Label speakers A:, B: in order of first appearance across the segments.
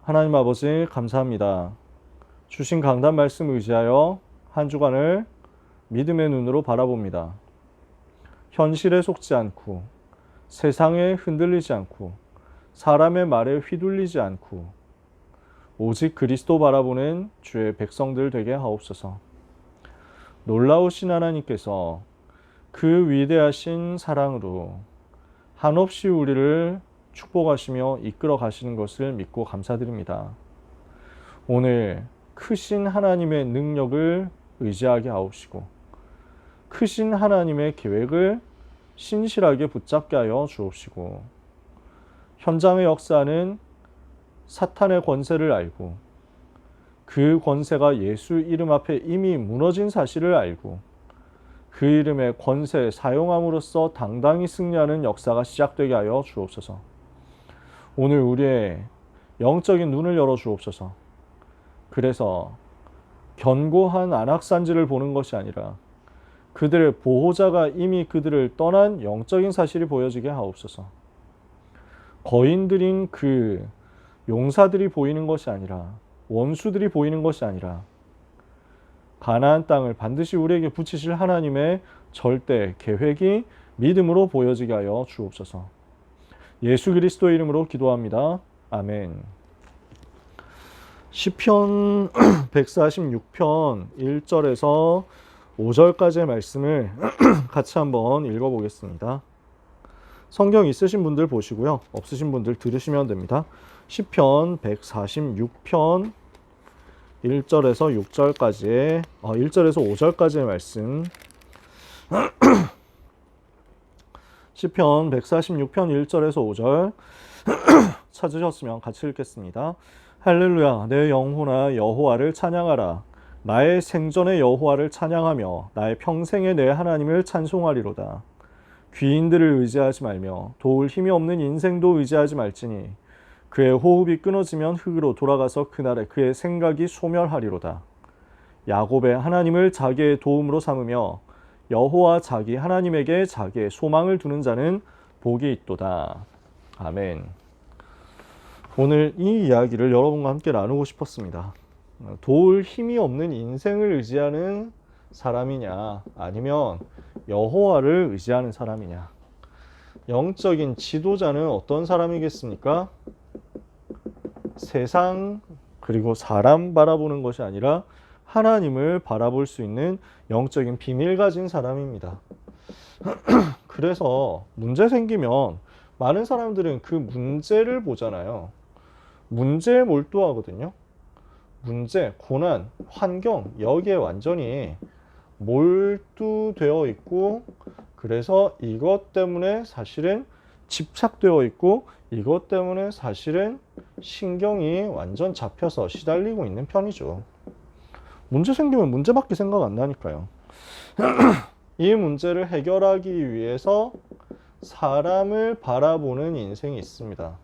A: 하나님 아버지 감사합니다. 주신 강단 말씀 의지하여 한 주간을 믿음의 눈으로 바라봅니다. 현실에 속지 않고 세상에 흔들리지 않고 사람의 말에 휘둘리지 않고 오직 그리스도 바라보는 주의 백성들 되게 하옵소서. 놀라우신 하나님께서 그 위대하신 사랑으로 한없이 우리를 축복하시며 이끌어 가시는 것을 믿고 감사드립니다. 오늘 크신 하나님의 능력을 의지하게 하옵시고 크신 하나님의 계획을 신실하게 붙잡게 하여 주옵시고 현장의 역사는 사탄의 권세를 알고 그 권세가 예수 이름 앞에 이미 무너진 사실을 알고 그 이름의 권세 사용함으로써 당당히 승리하는 역사가 시작되게 하여 주옵소서. 오늘 우리의 영적인 눈을 열어 주옵소서. 그래서 견고한 안악산지를 보는 것이 아니라 그들의 보호자가 이미 그들을 떠난 영적인 사실이 보여지게 하옵소서. 거인들인 그 용사들이 보이는 것이 아니라 원수들이 보이는 것이 아니라 가나안 땅을 반드시 우리에게 붙이실 하나님의 절대 계획이 믿음으로 보여지게 하여 주옵소서. 예수 그리스도 이름으로 기도합니다. 아멘. 시편 146편 1절에서 5절까지의 말씀을 같이 한번 읽어보겠습니다. 성경 있으신 분들 보시고요. 없으신 분들 들으시면 됩니다. 시편 146편 1절에서 6절까지의 1절에서 5절까지의 말씀. 시편 146편 1절에서 5절 찾으셨으면 같이 읽겠습니다. 할렐루야, 내 영혼아 여호와를 찬양하라. 나의 생전의 여호와를 찬양하며 나의 평생에 내 하나님을 찬송하리로다. 귀인들을 의지하지 말며 도울 힘이 없는 인생도 의지하지 말지니 그의 호흡이 끊어지면 흙으로 돌아가서 그날에 그의 생각이 소멸하리로다. 야곱의 하나님을 자기의 도움으로 삼으며 여호와 자기 하나님에게 자기의 소망을 두는 자는 복이 있도다. 아멘. 오늘 이 이야기를 여러분과 함께 나누고 싶었습니다. 도울 힘이 없는 인생을 의지하는 사람이냐 아니면 여호와를 의지하는 사람이냐. 영적인 지도자는 어떤 사람이겠습니까? 세상 그리고 사람 바라보는 것이 아니라 하나님을 바라볼 수 있는 영적인 비밀 가진 사람입니다. 그래서 문제 생기면 많은 사람들은 그 문제를 보잖아요. 문제에 몰두하거든요. 문제, 고난, 환경 여기에 완전히 몰두되어 있고 그래서 이것 때문에 사실은 집착되어 있고 이것 때문에 사실은 신경이 완전 잡혀서 시달리고 있는 편이죠. 문제 생기면 문제밖에 생각 안 나니까요. 이 문제를 해결하기 위해서 사람을 바라보는 인생이 있습니다.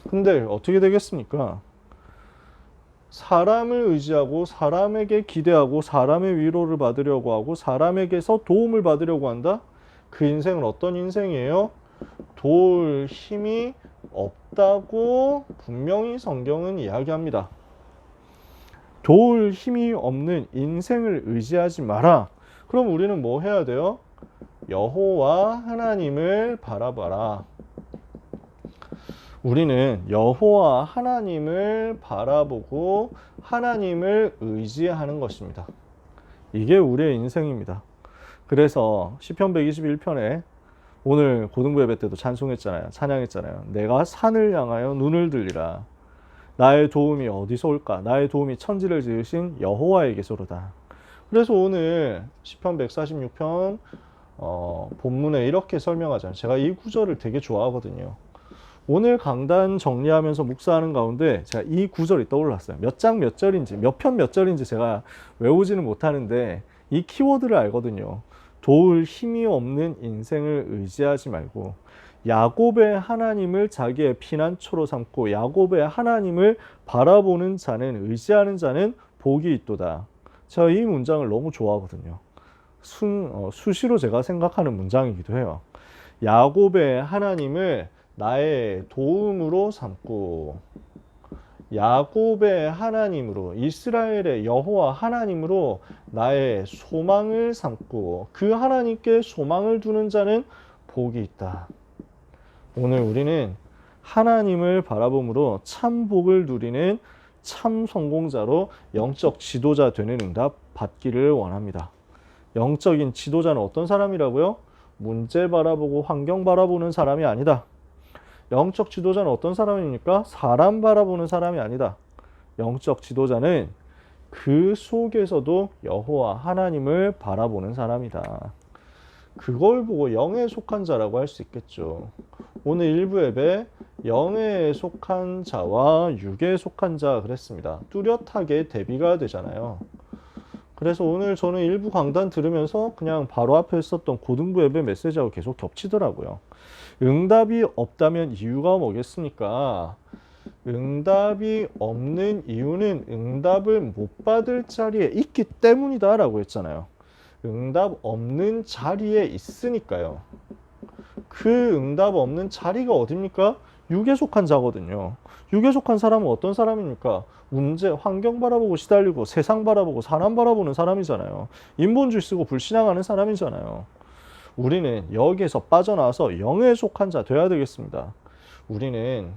A: 근데 어떻게 되겠습니까? 사람을 의지하고 사람에게 기대하고 사람의 위로를 받으려고 하고 사람에게서 도움을 받으려고 한다? 그 인생은 어떤 인생이에요? 도울 힘이 없다고 분명히 성경은 이야기합니다. 도울 힘이 없는 인생을 의지하지 마라. 그럼 우리는 뭐 해야 돼요? 여호와 하나님을 바라봐라. 우리는 여호와 하나님을 바라보고 하나님을 의지하는 것입니다. 이게 우리의 인생입니다. 그래서 시편 121편에 오늘 고등부 예배 때도 찬송했잖아요. 찬양했잖아요. 내가 산을 향하여 눈을 들리라. 나의 도움이 어디서 올까? 나의 도움이 천지를 지으신 여호와에게서로다. 그래서 오늘 시편 146편 본문에 이렇게 설명하잖아요. 제가 이 구절을 되게 좋아하거든요. 오늘 강단 정리하면서 묵상하는 가운데 제가 이 구절이 떠올랐어요. 몇 장 몇 절인지 몇 편 몇 절인지 제가 외우지는 못하는데 이 키워드를 알거든요. 도울 힘이 없는 인생을 의지하지 말고 야곱의 하나님을 자기의 피난처로 삼고 야곱의 하나님을 바라보는 자는 의지하는 자는 복이 있도다. 제가 이 문장을 너무 좋아하거든요. 수시로 제가 생각하는 문장이기도 해요. 야곱의 하나님을 나의 도움으로 삼고 야곱의 하나님으로 이스라엘의 여호와 하나님으로 나의 소망을 삼고 그 하나님께 소망을 두는 자는 복이 있다. 오늘 우리는 하나님을 바라봄으로 참 복을 누리는 참 성공자로 영적 지도자 되는 응답 받기를 원합니다. 영적인 지도자는 어떤 사람이라고요? 문제 바라보고 환경 바라보는 사람이 아니다. 영적 지도자는 어떤 사람입니까? 사람 바라보는 사람이 아니다. 영적 지도자는 그 속에서도 여호와 하나님을 바라보는 사람이다. 그걸 보고 영에 속한 자라고 할 수 있겠죠. 오늘 일부 예배 영에 속한 자와 육에 속한 자 그랬습니다. 뚜렷하게 대비가 되잖아요. 그래서 오늘 저는 일부 강단 들으면서 그냥 바로 앞에 있었던 고등부 예배 메시지하고 계속 겹치더라고요. 응답이 없다면 이유가 뭐겠습니까? 응답이 없는 이유는 응답을 못 받을 자리에 있기 때문이다 라고 했잖아요. 응답 없는 자리에 있으니까요. 그 응답 없는 자리가 어딥니까? 육에 속한 자거든요. 육에 속한 사람은 어떤 사람입니까? 문제, 환경 바라보고 시달리고 세상 바라보고 사람 바라보는 사람이잖아요. 인본주의 쓰고 불신앙하는 사람이잖아요. 우리는 여기에서 빠져나와서 영에 속한 자 돼야 되겠습니다. 우리는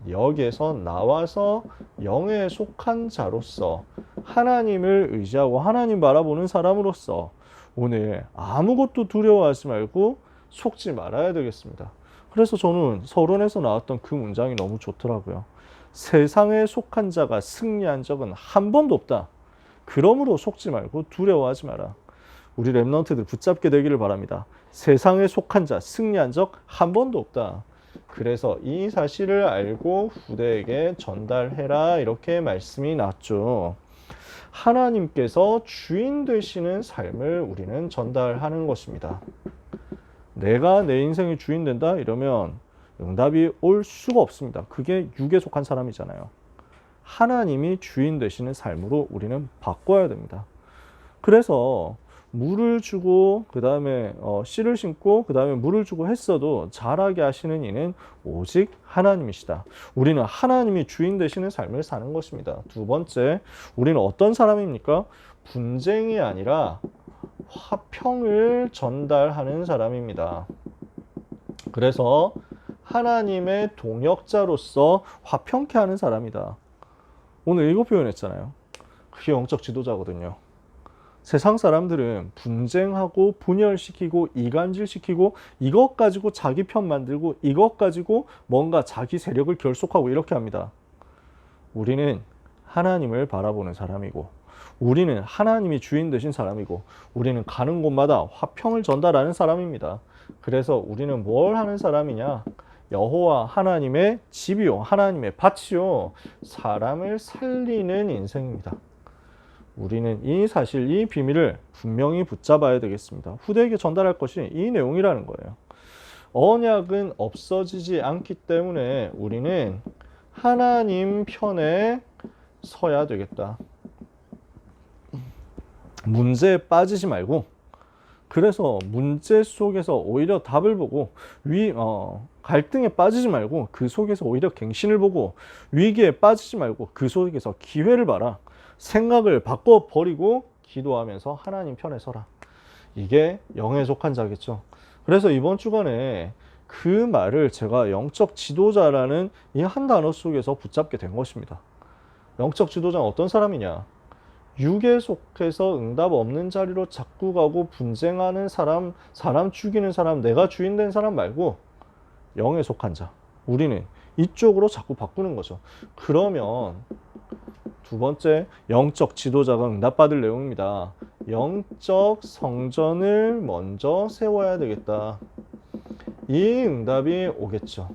A: 여기에서 나와서 영에 속한 자로서 하나님을 의지하고 하나님 바라보는 사람으로서 오늘 아무것도 두려워하지 말고 속지 말아야 되겠습니다. 그래서 저는 서론에서 나왔던 그 문장이 너무 좋더라고요. 세상에 속한 자가 승리한 적은 한 번도 없다. 그러므로 속지 말고 두려워하지 마라. 우리 랩런트들 붙잡게 되기를 바랍니다. 세상에 속한 자 승리한 적 한 번도 없다. 그래서 이 사실을 알고 후대에게 전달해라 이렇게 말씀이 났죠. 하나님께서 주인 되시는 삶을 우리는 전달하는 것입니다. 내가 내 인생의 주인 된다 이러면 응답이 올 수가 없습니다. 그게 육에 속한 사람이잖아요. 하나님이 주인 되시는 삶으로 우리는 바꿔야 됩니다. 그래서 물을 주고 그 다음에 씨를 심고 그 다음에 물을 주고 했어도 자라게 하시는 이는 오직 하나님이시다. 우리는 하나님이 주인 되시는 삶을 사는 것입니다. 두 번째, 우리는 어떤 사람입니까? 분쟁이 아니라 화평을 전달하는 사람입니다. 그래서 하나님의 동역자로서 화평케 하는 사람이다. 오늘 이거 표현했잖아요. 그게 영적 지도자거든요. 세상 사람들은 분쟁하고 분열시키고 이간질시키고 이것 가지고 자기 편 만들고 이것 가지고 뭔가 자기 세력을 결속하고 이렇게 합니다. 우리는 하나님을 바라보는 사람이고 우리는 하나님이 주인 되신 사람이고 우리는 가는 곳마다 화평을 전달하는 사람입니다. 그래서 우리는 뭘 하는 사람이냐? 여호와 하나님의 집이요 하나님의 밭이요 사람을 살리는 인생입니다. 우리는 이 사실, 이 비밀을 분명히 붙잡아야 되겠습니다. 후대에게 전달할 것이 이 내용이라는 거예요. 언약은 없어지지 않기 때문에 우리는 하나님 편에 서야 되겠다. 문제에 빠지지 말고, 그래서 문제 속에서 오히려 답을 보고 갈등에 빠지지 말고 그 속에서 오히려 갱신을 보고 위기에 빠지지 말고 그 속에서 기회를 봐라. 생각을 바꿔버리고 기도하면서 하나님 편에 서라. 이게 영에 속한 자겠죠. 그래서 이번 주간에 그 말을 제가 영적 지도자라는 이 한 단어 속에서 붙잡게 된 것입니다. 영적 지도자는 어떤 사람이냐? 육에 속해서 응답 없는 자리로 자꾸 가고 분쟁하는 사람, 사람 죽이는 사람, 내가 주인 된 사람 말고 영에 속한 자. 우리는 이쪽으로 자꾸 바꾸는 거죠. 그러면 두 번째, 영적 지도자가 응답받을 내용입니다. 영적 성전을 먼저 세워야 되겠다. 이 응답이 오겠죠.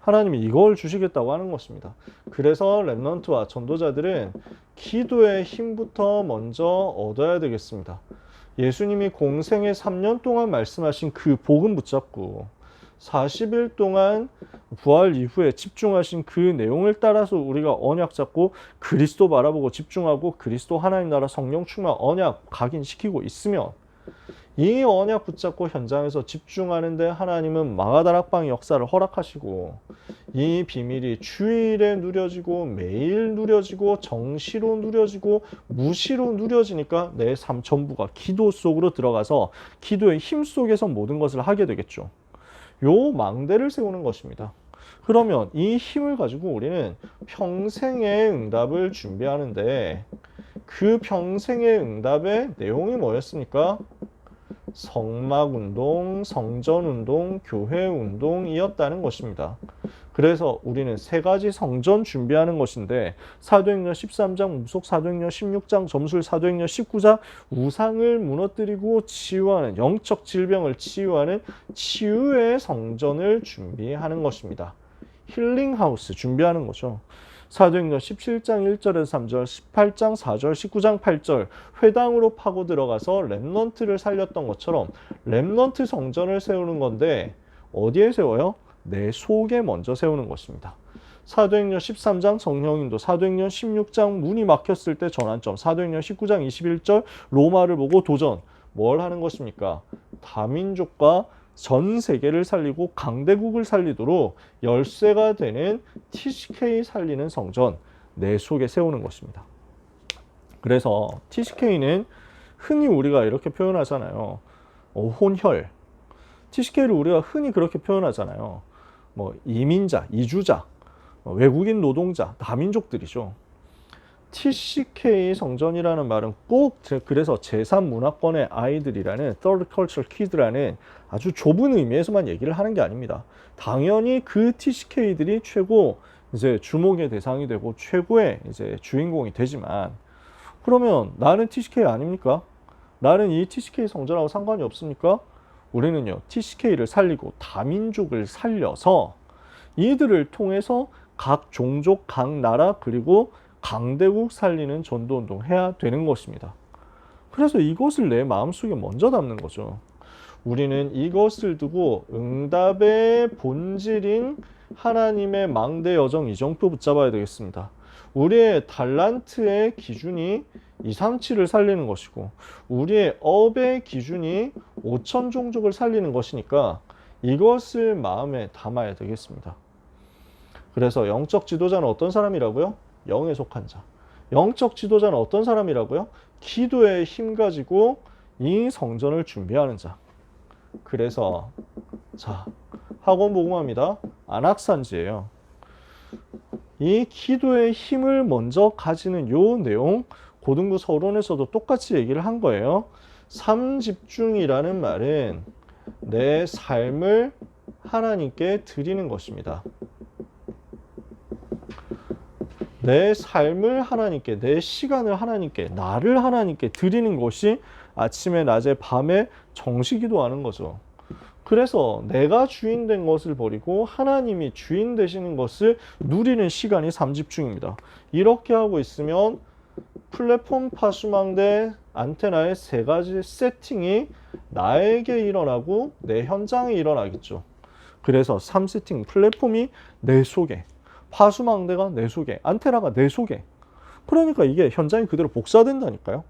A: 하나님이 이걸 주시겠다고 하는 것입니다. 그래서 렘넌트와 전도자들은 기도의 힘부터 먼저 얻어야 되겠습니다. 예수님이 공생의 3년 동안 말씀하신 그 복음 붙잡고 40일 동안 부활 이후에 집중하신 그 내용을 따라서 우리가 언약 잡고 그리스도 바라보고 집중하고 그리스도 하나님 나라 성령 충만 언약 각인시키고 있으면 이 언약 붙잡고 현장에서 집중하는데 하나님은 마가다락방 역사를 허락하시고 이 비밀이 주일에 누려지고 매일 누려지고 정시로 누려지고 무시로 누려지니까 내 삶 전부가 기도 속으로 들어가서 기도의 힘 속에서 모든 것을 하게 되겠죠. 요 망대를 세우는 것입니다. 그러면 이 힘을 가지고 우리는 평생의 응답을 준비하는데 그 평생의 응답의 내용이 뭐였습니까? 성막운동, 성전운동, 교회운동이었다는 것입니다. 그래서 우리는 세 가지 성전 준비하는 것인데 사도행전 13장 무속, 사도행전 16장 점술, 사도행전 19장 우상을 무너뜨리고 치유하는 영적 질병을 치유하는 치유의 성전을 준비하는 것입니다. 힐링하우스 준비하는 거죠. 사도행전 17장 1절에서 3절, 18장 4절, 19장 8절 회당으로 파고 들어가서 렘넌트를 살렸던 것처럼 렘넌트 성전을 세우는 건데 어디에 세워요? 내 속에 먼저 세우는 것입니다. 사도행전 13장 성령인도, 사도행전 16장 문이 막혔을 때 전환점, 사도행전 19장 21절 로마를 보고 도전. 뭘 하는 것입니까? 다민족과 전 세계를 살리고 강대국을 살리도록 열쇠가 되는 TCK 살리는 성전 내 속에 세우는 것입니다. 그래서 TCK는 흔히 우리가 이렇게 표현하잖아요. 혼혈. TCK를 우리가 흔히 그렇게 표현하잖아요. 뭐 이민자, 이주자, 외국인 노동자, 다민족들이죠. TCK 성전이라는 말은 꼭 그래서 제3문화권의 아이들이라는 Third Culture Kid라는 아주 좁은 의미에서만 얘기를 하는 게 아닙니다. 당연히 그 TCK들이 최고 이제 주목의 대상이 되고 최고의 이제 주인공이 되지만 그러면 나는 TCK 아닙니까? 나는 이 TCK 성전하고 상관이 없습니까? 우리는요 TCK를 살리고 다민족을 살려서 이들을 통해서 각 종족, 각 나라 그리고 강대국 살리는 전도운동 해야 되는 것입니다. 그래서 이것을 내 마음속에 먼저 담는 거죠. 우리는 이것을 두고 응답의 본질인 하나님의 망대 여정 이정표 붙잡아야 되겠습니다. 우리의 달란트의 기준이 237을 살리는 것이고 우리의 업의 기준이 5천 종족을 살리는 것이니까 이것을 마음에 담아야 되겠습니다. 그래서 영적 지도자는 어떤 사람이라고요? 영에 속한 자. 영적 지도자는 어떤 사람이라고요? 기도의 힘 가지고 이 성전을 준비하는 자. 그래서 자, 학원 복음화입니다. 안악산지예요. 이 기도의 힘을 먼저 가지는 요 내용 고등부 서론에서도 똑같이 얘기를 한 거예요. 삼집중이라는 말은 내 삶을 하나님께 드리는 것입니다. 내 삶을 하나님께, 내 시간을 하나님께, 나를 하나님께 드리는 것이 아침에, 낮에, 밤에 정시기도하는 거죠. 그래서 내가 주인 된 것을 버리고 하나님이 주인 되시는 것을 누리는 시간이 삼집중입니다. 이렇게 하고 있으면 플랫폼 파수망대 안테나의 세 가지 세팅이 나에게 일어나고 내 현장에 일어나겠죠. 그래서 3세팅 플랫폼이 내 속에, 파수망대가 내 속에, 안테나가 내 속에. 그러니까 이게 현장이 그대로 복사된다니까요.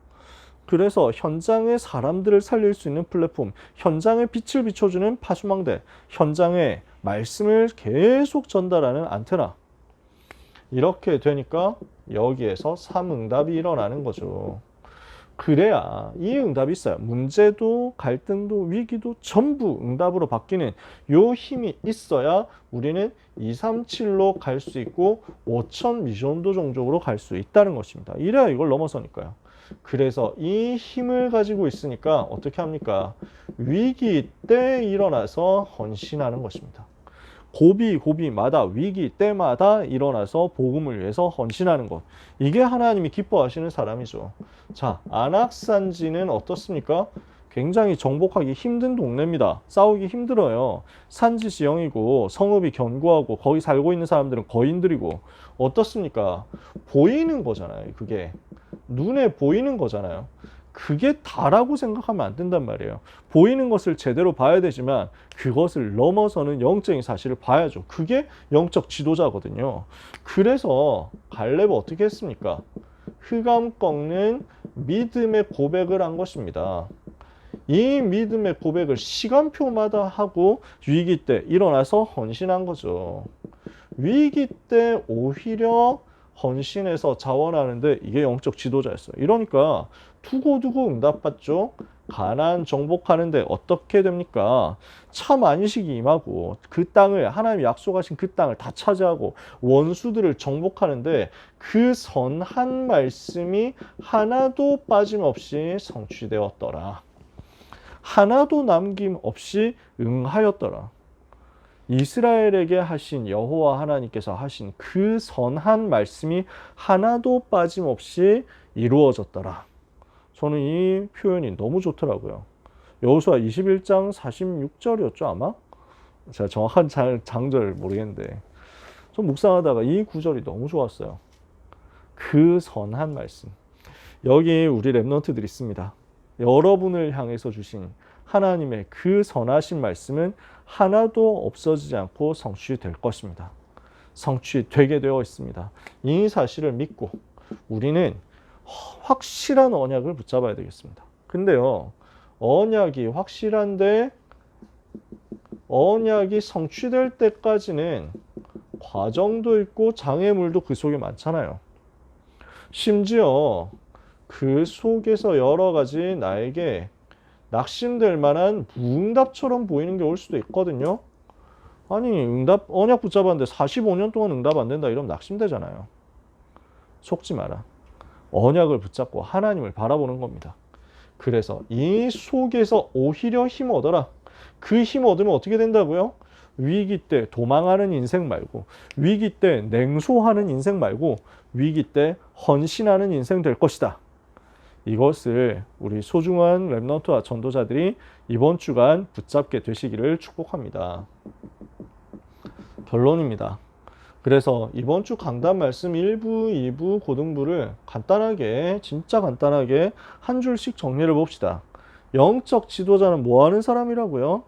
A: 그래서 현장의 사람들을 살릴 수 있는 플랫폼, 현장에 빛을 비춰주는 파수망대, 현장에 말씀을 계속 전달하는 안테나. 이렇게 되니까 여기에서 3응답이 일어나는 거죠. 그래야 이 응답이 있어요. 문제도 갈등도 위기도 전부 응답으로 바뀌는 요 힘이 있어야 우리는 237로 갈 수 있고 5천 미션도 종족으로 갈 수 있다는 것입니다. 이래야 이걸 넘어서니까요. 그래서 이 힘을 가지고 있으니까 어떻게 합니까? 위기 때 일어나서 헌신하는 것입니다. 고비마다 위기 때마다 일어나서 복음을 위해서 헌신하는 것. 이게 하나님이 기뻐하시는 사람이죠. 자, 안악산지는 어떻습니까? 굉장히 정복하기 힘든 동네입니다. 싸우기 힘들어요. 산지 지형이고 성읍이 견고하고 거기 살고 있는 사람들은 거인들이고 어떻습니까? 보이는 거잖아요. 그게 눈에 보이는 거잖아요. 그게 다라고 생각하면 안 된단 말이에요. 보이는 것을 제대로 봐야 되지만 그것을 넘어서는 영적인 사실을 봐야죠. 그게 영적 지도자거든요. 그래서 갈렙은 어떻게 했습니까? 흑암 꺾는 믿음의 고백을 한 것입니다. 이 믿음의 고백을 시간표마다 하고 위기 때 일어나서 헌신한 거죠. 위기 때 오히려 헌신해서 자원하는데 이게 영적 지도자였어요. 이러니까 두고두고 응답받죠. 가나안 정복하는데 어떻게 됩니까? 참 안식이 임하고 그 땅을 하나님이 약속하신 그 땅을 다 차지하고 원수들을 정복하는데 그 선한 말씀이 하나도 빠짐없이 성취되었더라. 하나도 남김없이 응하였더라. 이스라엘에게 하신 여호와 하나님께서 하신 그 선한 말씀이 하나도 빠짐없이 이루어졌더라. 저는 이 표현이 너무 좋더라고요. 여호수아 21장 46절이었죠 아마? 제가 정확한 장절 모르겠는데 좀 묵상하다가 이 구절이 너무 좋았어요. 그 선한 말씀. 여기 우리 랩런트들이 있습니다. 여러분을 향해서 주신 하나님의 그 선하신 말씀은 하나도 없어지지 않고 성취될 것입니다. 성취되게 되어 있습니다. 이 사실을 믿고 우리는 확실한 언약을 붙잡아야 되겠습니다. 근데요, 언약이 확실한데 언약이 성취될 때까지는 과정도 있고 장애물도 그 속에 많잖아요. 심지어 그 속에서 여러 가지 나에게 낙심될 만한 무응답처럼 보이는 게 올 수도 있거든요. 아니, 언약 붙잡았는데 45년 동안 응답 안 된다 이러면 낙심되잖아요. 속지 마라. 언약을 붙잡고 하나님을 바라보는 겁니다. 그래서 이 속에서 오히려 힘 얻어라. 그 힘 얻으면 어떻게 된다고요? 위기 때 도망하는 인생 말고, 위기 때 냉소하는 인생 말고, 위기 때 헌신하는 인생 될 것이다. 이것을 우리 소중한 랩런트와 전도자들이 이번 주간 붙잡게 되시기를 축복합니다. 결론입니다. 그래서 이번 주 강단 말씀 1부, 2부, 고등부를 간단하게, 진짜 간단하게 한 줄씩 정리를 봅시다. 영적 지도자는 뭐 하는 사람이라고요?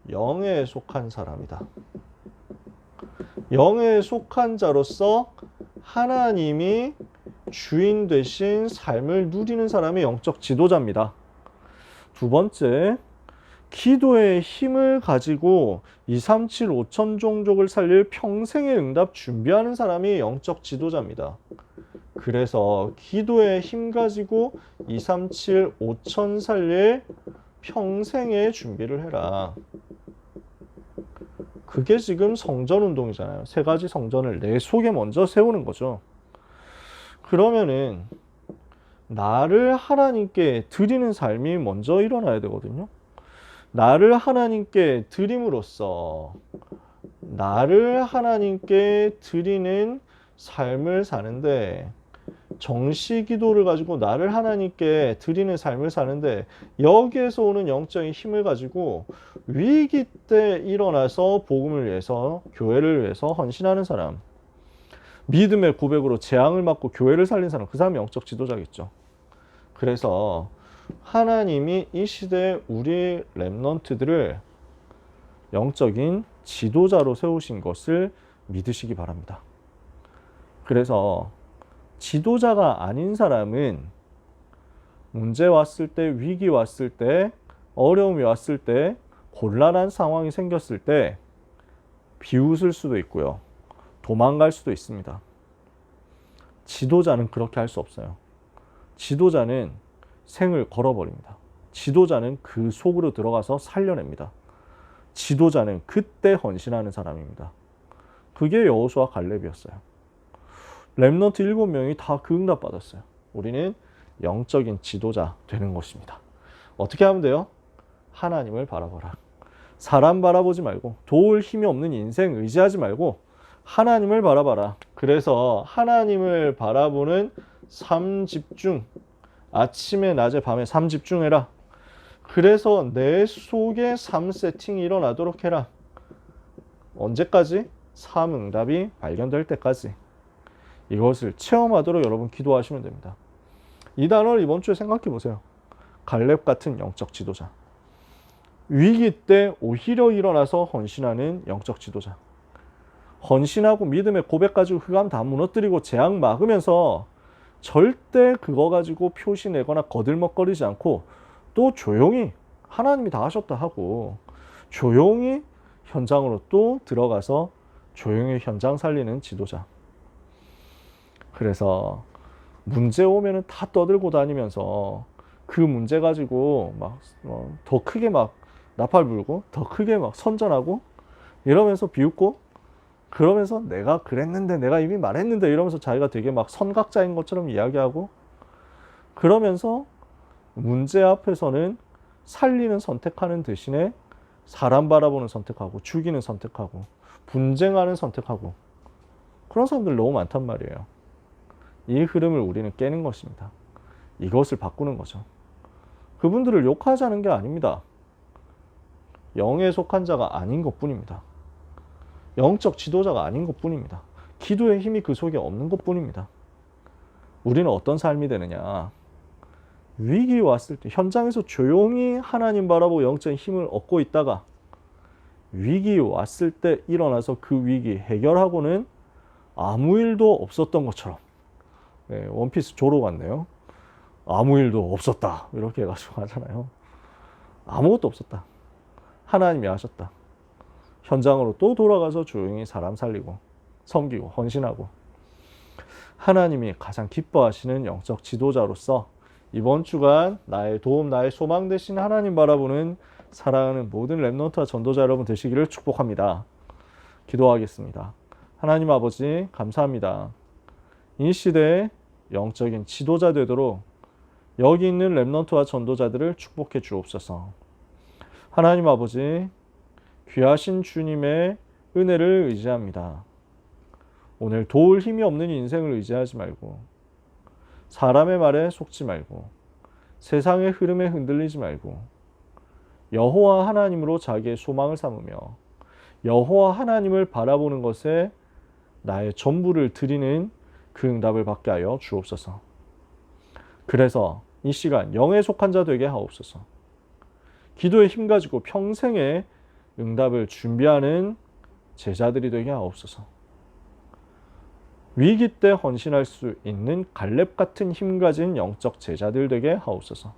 A: 영에 속한 사람이다. 영에 속한 자로서 하나님이 주인 되신 삶을 누리는 사람이 영적 지도자입니다. 두 번째, 기도의 힘을 가지고 237 5천 종족을 살릴 평생의 응답 준비하는 사람이 영적 지도자입니다. 그래서 기도의 힘 가지고 237 5천 살릴 평생의 준비를 해라. 그게 지금 성전 운동이잖아요. 세 가지 성전을 내 속에 먼저 세우는 거죠. 그러면은 나를 하나님께 드리는 삶이 먼저 일어나야 되거든요. 나를 하나님께 드림으로써 나를 하나님께 드리는 삶을 사는데, 정시 기도를 가지고 나를 하나님께 드리는 삶을 사는데, 여기에서 오는 영적인 힘을 가지고 위기 때 일어나서 복음을 위해서, 교회를 위해서 헌신하는 사람, 믿음의 고백으로 재앙을 맞고 교회를 살린 사람, 그 사람이 영적 지도자겠죠. 그래서 하나님이 이 시대에 우리 랩런트들을 영적인 지도자로 세우신 것을 믿으시기 바랍니다. 그래서 지도자가 아닌 사람은 문제 왔을 때, 위기 왔을 때, 어려움이 왔을 때, 곤란한 상황이 생겼을 때 비웃을 수도 있고요. 도망갈 수도 있습니다. 지도자는 그렇게 할 수 없어요. 지도자는 생을 걸어버립니다. 지도자는 그 속으로 들어가서 살려냅니다. 지도자는 그때 헌신하는 사람입니다. 그게 여호수아 갈렙이었어요. 렘넌트 7명이 다 그 응답 받았어요. 우리는 영적인 지도자 되는 것입니다. 어떻게 하면 돼요? 하나님을 바라보라. 사람 바라보지 말고, 도울 힘이 없는 인생 의지하지 말고 하나님을 바라봐라. 그래서 하나님을 바라보는 삶 집중, 아침에 낮에 밤에 삶 집중해라. 그래서 내 속에 삶 세팅이 일어나도록 해라. 언제까지? 삶 응답이 발견될 때까지. 이것을 체험하도록 여러분 기도하시면 됩니다. 이 단어를 이번 주에 생각해 보세요. 갈렙 같은 영적 지도자. 위기 때 오히려 일어나서 헌신하는 영적 지도자. 헌신하고 믿음의 고백 가지고 흑암 다 무너뜨리고 재앙 막으면서 절대 그거 가지고 표시 내거나 거들먹거리지 않고 또 조용히 하나님이 다 하셨다 하고 조용히 현장으로 또 들어가서 조용히 현장 살리는 지도자. 그래서 문제 오면은 다 떠들고 다니면서 그 문제 가지고 막 더 크게 막 나팔 불고 더 크게 막 선전하고 이러면서 비웃고 그러면서 내가 그랬는데 내가 이미 말했는데 이러면서 자기가 되게 막 선각자인 것처럼 이야기하고 그러면서 문제 앞에서는 살리는 선택하는 대신에 사람 바라보는 선택하고 죽이는 선택하고 분쟁하는 선택하고 그런 사람들 너무 많단 말이에요. 이 흐름을 우리는 깨는 것입니다. 이것을 바꾸는 거죠. 그분들을 욕하자는 게 아닙니다. 영에 속한 자가 아닌 것뿐입니다. 영적 지도자가 아닌 것뿐입니다. 기도의 힘이 그 속에 없는 것뿐입니다. 우리는 어떤 삶이 되느냐. 위기 왔을 때 현장에서 조용히 하나님 바라보고 영적인 힘을 얻고 있다가 위기 왔을 때 일어나서 그 위기 해결하고는 아무 일도 없었던 것처럼. 네, 원피스 조로 같네요. 아무 일도 없었다 이렇게 해가지고 하잖아요. 아무것도 없었다. 하나님이 하셨다. 현장으로 또 돌아가서 조용히 사람 살리고 섬기고 헌신하고 하나님이 가장 기뻐하시는 영적 지도자로서 이번 주간 나의 도움, 나의 소망 되신 하나님 바라보는 사랑하는 모든 렘넌트와 전도자 여러분 되시기를 축복합니다. 기도하겠습니다. 하나님 아버지 감사합니다. 이 시대에 영적인 지도자 되도록 여기 있는 렘넌트와 전도자들을 축복해 주옵소서. 하나님 아버지 귀하신 주님의 은혜를 의지합니다. 오늘 도울 힘이 없는 인생을 의지하지 말고 사람의 말에 속지 말고 세상의 흐름에 흔들리지 말고 여호와 하나님으로 자기의 소망을 삼으며 여호와 하나님을 바라보는 것에 나의 전부를 드리는 그 응답을 받게 하여 주옵소서. 그래서 이 시간 영에 속한 자 되게 하옵소서. 기도의 힘 가지고 평생의 응답을 준비하는 제자들이 되게 하옵소서. 위기 때 헌신할 수 있는 갈렙 같은 힘 가진 영적 제자들 되게 하옵소서.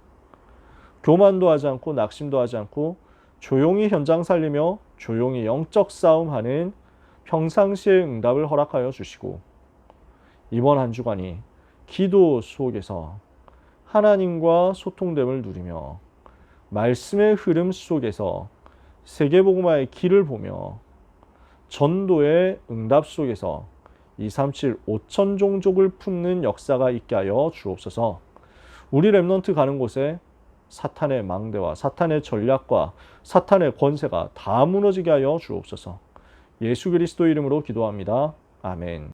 A: 교만도 하지 않고 낙심도 하지 않고 조용히 현장 살리며 조용히 영적 싸움하는 평상시의 응답을 허락하여 주시고 이번 한 주간이 기도 속에서 하나님과 소통됨을 누리며 말씀의 흐름 속에서 세계복음화의 길을 보며 전도의 응답 속에서 237 5천 종족을 품는 역사가 있게 하여 주옵소서. 우리 렘넌트 가는 곳에 사탄의 망대와 사탄의 전략과 사탄의 권세가 다 무너지게 하여 주옵소서. 예수 그리스도 이름으로 기도합니다. 아멘.